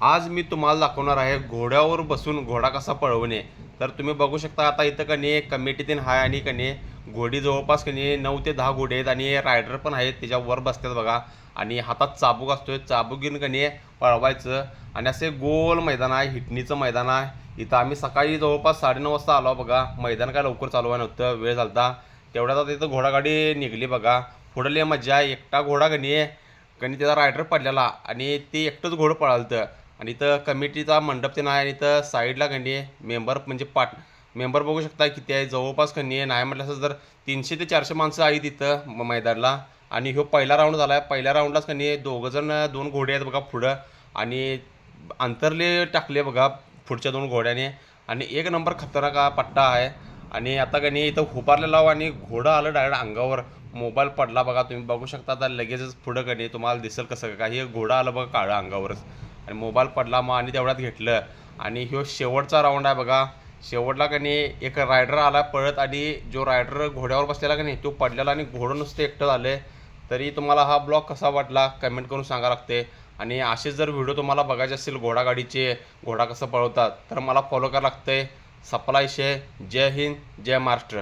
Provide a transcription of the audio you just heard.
आज मी तुम्हाला दाखवणार आहे घोड्यावर बसून घोडा कसा पळवणे. तर तुम्ही बघू शकता आता इथं कनी कमिटीतीन आहे आणि कनी घोडी जवळपास कनी 9 ते 10 घोडे आहेत आणि रायडर पण आहेत त्याच्यावर बसतात बघा. आणि हातात चाबूक असतोय, चाबूक घेऊन कनी पळवायचं. आणि असे गोल मैदान आहे, हिटणीचं मैदान आहे. इथं आम्ही सकाळी जवळपास 9:30 वाजता आलो बघा. मैदान काय लवकर चालू आहे नव्हतं, वेळ झालता. तेवढ्यात आता इथं घोडागाडी निघली बघा. पुढं लय मजा आहे. एकटा घोडा कनी कनी त्याचा रायडर पडलेला आणि ते एकटंच घोडं पळालतं. आणि इथं कमिटीचा मंडप ते नाही आणि इथं साईडला कनी मेंबर म्हणजे मेंबर बघू शकता किती आहे. जवळपास कनी नाही म्हटलं असं तर 300 ते 400 माणसं आहेत इथं मैदानाला. आणि ह्यो पहिला राऊंड झाला आहे. पहिल्या राऊंडलाच कनी दोघंजण 2 घोडे आहेत बघा पुढं. आणि अंतरले टाकले बघा पुढच्या 2 घोड्याने. आणि एक नंबर खतरनाक हा पट्टा आहे. आणि आता कनी इथं उभारलेला आणि घोडं आलं डायरेक्ट अंगावर. मोबाईल पडला बघा, तुम्ही बघू शकता. आता लगेचच पुढं कनी तुम्हाला दिसेल कसं काय हे घोडं आलं बघा काळं अंगावरच. आणि मोबाईल पडला मग आणि तेवढ्यात घेतलं. आणि ह्यो शेवटचा राऊंड आहे बघा. शेवटला कनी एक रायडर आला पळत आणि जो रायडर घोड्यावर बसलेला कनी तो पडलेला आणि घोडं नुसतं एकटं झालं. तरी तुम्हाला हा ब्लॉग कसा वाटला कमेंट करून सांगा लागते. आणि असेच जर व्हिडिओ तुम्हाला बघायचे असतील घोडागाडीचे, घोडा कसं पळवतात, तर मला फॉलो करावं लागतंय. सपला विषय. जय हिंद, जय महाराष्ट्र.